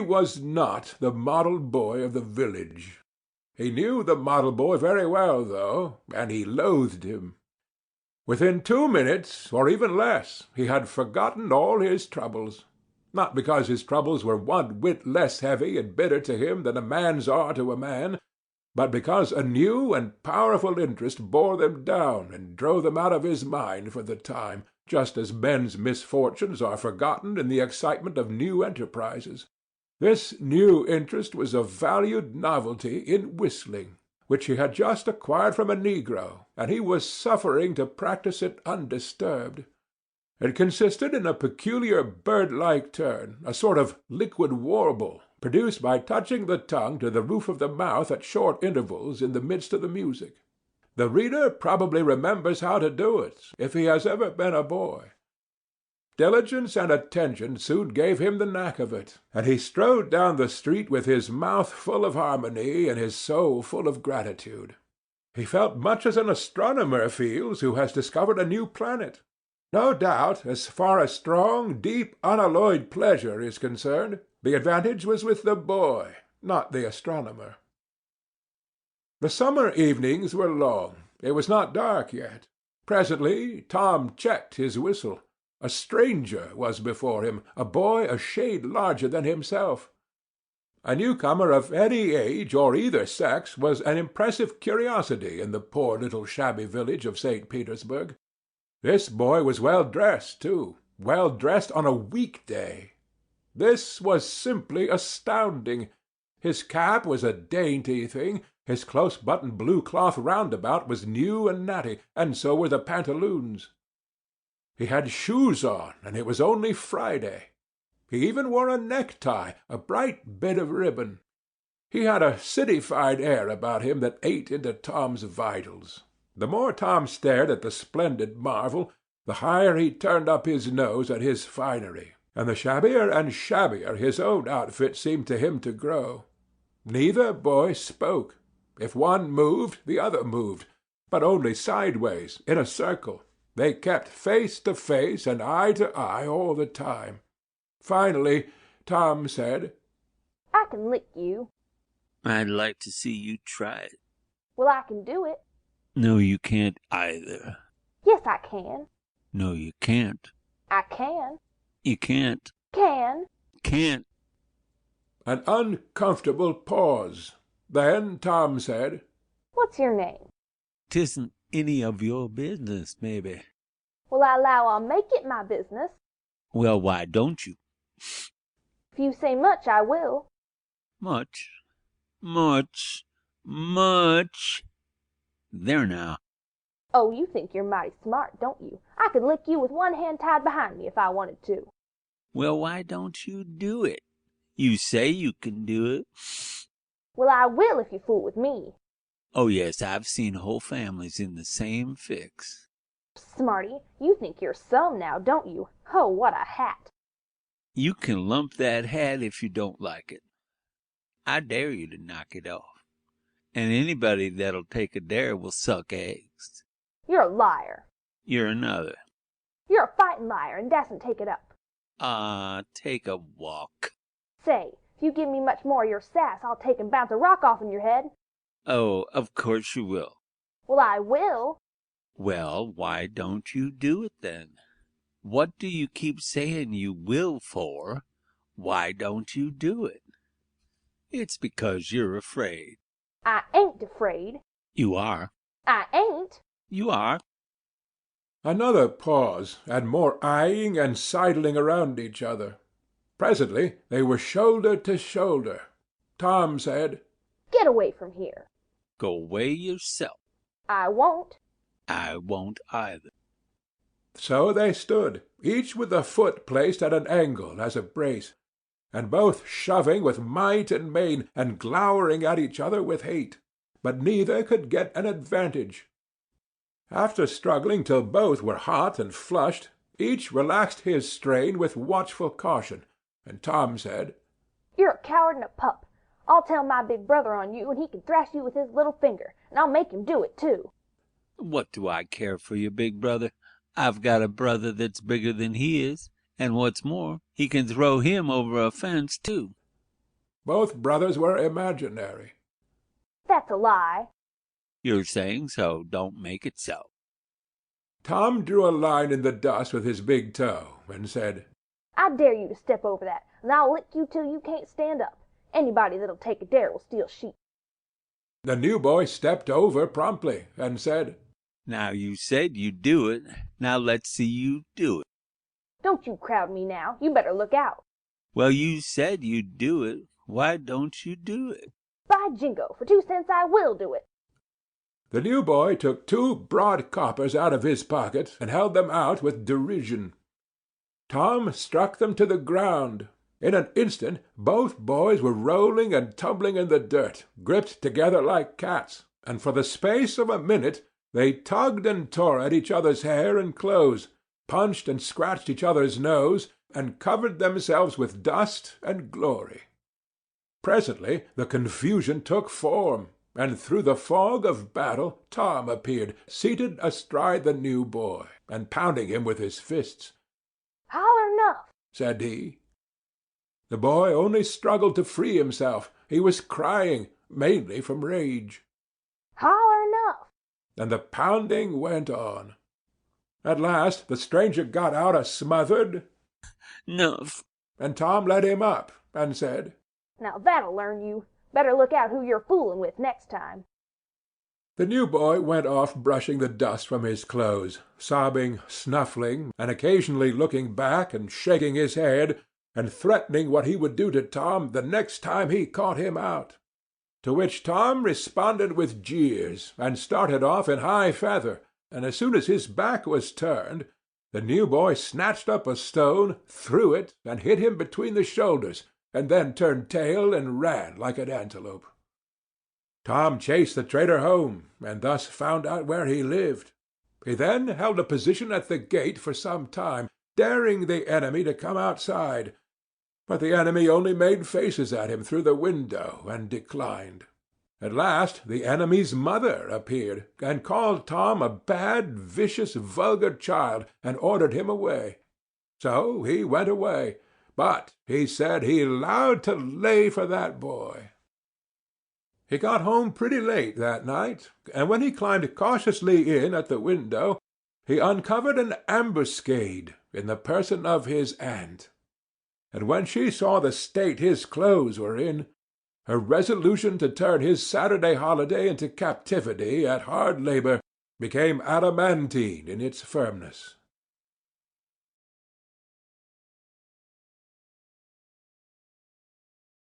was not the model boy of the village. He knew the model boy very well, though, and he loathed him. Within 2 minutes, or even less, he had forgotten all his troubles. Not because his troubles were one whit less heavy and bitter to him than a man's are to a man, but because a new and powerful interest bore them down and drove them out of his mind for the time, just as men's misfortunes are forgotten in the excitement of new enterprises. This new interest was a valued novelty in whistling, which he had just acquired from a negro, and he was suffering to practise it undisturbed. It consisted in a peculiar bird-like turn, a sort of liquid warble, produced by touching the tongue to the roof of the mouth at short intervals in the midst of the music. The reader probably remembers how to do it, if he has ever been a boy. Diligence and attention soon gave him the knack of it, and he strode down the street with his mouth full of harmony and his soul full of gratitude. He felt much as an astronomer feels who has discovered a new planet. No doubt, as far as strong, deep, unalloyed pleasure is concerned, the advantage was with the boy, not the astronomer. The summer evenings were long. It was not dark yet. Presently Tom checked his whistle. A stranger was before him, a boy a shade larger than himself. A newcomer of any age or either sex was an impressive curiosity in the poor little shabby village of St. Petersburg. This boy was well dressed, too, well dressed on a week-day. This was simply astounding. His cap was a dainty thing, his close-buttoned blue cloth roundabout was new and natty, and so were the pantaloons. He had shoes on, and it was only Friday. He even wore a necktie, a bright bit of ribbon. He had a citified air about him that ate into Tom's vitals. The more Tom stared at the splendid marvel, the higher he turned up his nose at his finery, and the shabbier and shabbier his own outfit seemed to him to grow. Neither boy spoke. If one moved, the other moved, but only sideways, in a circle. They kept face to face and eye to eye all the time. Finally, Tom said, "I can lick you." "I'd like to see you try it." "Well, I can do it." "No, you can't either." "Yes, I can." "No, you can't." "I can." "You can't." "Can." "Can't." An uncomfortable pause. Then Tom said, "What's your name?" "'Tisn't any of your business, maybe." "Well, I allow I'll make it my business." "Well, why don't you?" "If you say much, I will." "Much, much, much." There now. "Oh, you think you're mighty smart, don't you? I could lick you with one hand tied behind me if I wanted to." "Well, why don't you do it? You say you can do it." "Well, I will if you fool with me." "Oh, yes, I've seen whole families in the same fix." "Smarty, you think you're some now, don't you? Oh, what a hat!" "You can lump that hat if you don't like it. I dare you to knock it off. And anybody that'll take a dare will suck eggs." "You're a liar." "You're another." "You're a fighting liar and dasn't take it up." Take a walk." "Say, if you give me much more of your sass, I'll take and bounce a rock off in your head." "Oh, of course you will." "Well, I will." "Well, why don't you do it then? What do you keep saying you will for? Why don't you do it?" "It's because you're afraid." "I ain't afraid." "You are." "I ain't." "You are." Another pause, and more eyeing and sidling around each other. Presently they were shoulder to shoulder. Tom said, "Get away from here." "Go away yourself." "I won't." "I won't either." So they stood, each with a foot placed at an angle as a brace, and both shoving with might and main, and glowering at each other with hate. But neither could get an advantage. After struggling till both were hot and flushed, each relaxed his strain with watchful caution, and Tom said, "You're a coward and a pup. I'll tell my big brother on you, and he can thrash you with his little finger, and I'll make him do it, too." "What do I care for your big brother? I've got a brother that's bigger than he is, and what's more, he can throw him over a fence, too." Both brothers were imaginary. That's a lie. You're saying so. Don't make it so. Tom drew a line in the dust with his big toe, and said, I dare you to step over that, and I'll lick you till you can't stand up. Anybody that'll take a dare will steal sheep. The new boy stepped over promptly, and said, Now you said you'd do it. Now let's see you do it. Don't you crowd me now. You better look out. Well, you said you'd do it. Why don't you do it? By jingo, for 2 cents I will do it. The new boy took 2 broad coppers out of his pocket and held them out with derision. Tom struck them to the ground. In an instant both boys were rolling and tumbling in the dirt, gripped together like cats, and for the space of a minute they tugged and tore at each other's hair and clothes, punched and scratched each other's nose, and covered themselves with dust and glory. Presently the confusion took form, and through the fog of battle Tom appeared, seated astride the new boy, and pounding him with his fists. Holler enough, said he. The boy only struggled to free himself. He was crying, mainly from rage. Holler enough. And the pounding went on. At last the stranger got out a smothered "Nuff," and Tom let him up, and said, Now that'll learn you. Better look out who you're fooling with next time. The new boy went off brushing the dust from his clothes, sobbing, snuffling, and occasionally looking back and shaking his head, and threatening what he would do to Tom the next time he caught him out. To which Tom responded with jeers, and started off in high feather, and as soon as his back was turned, the new boy snatched up a stone, threw it, and hit him between the shoulders, and then turned tail and ran like an antelope. Tom chased the traitor home, and thus found out where he lived. He then held a position at the gate for some time, daring the enemy to come outside, but the enemy only made faces at him through the window and declined. At last the enemy's mother appeared, and called Tom a bad, vicious, vulgar child, and ordered him away. So he went away, but he said he allowed to lay for that boy. He got home pretty late that night, and when he climbed cautiously in at the window, he uncovered an ambuscade in the person of his aunt. And when she saw the state his clothes were in, her resolution to turn his Saturday holiday into captivity at hard labor became adamantine in its firmness.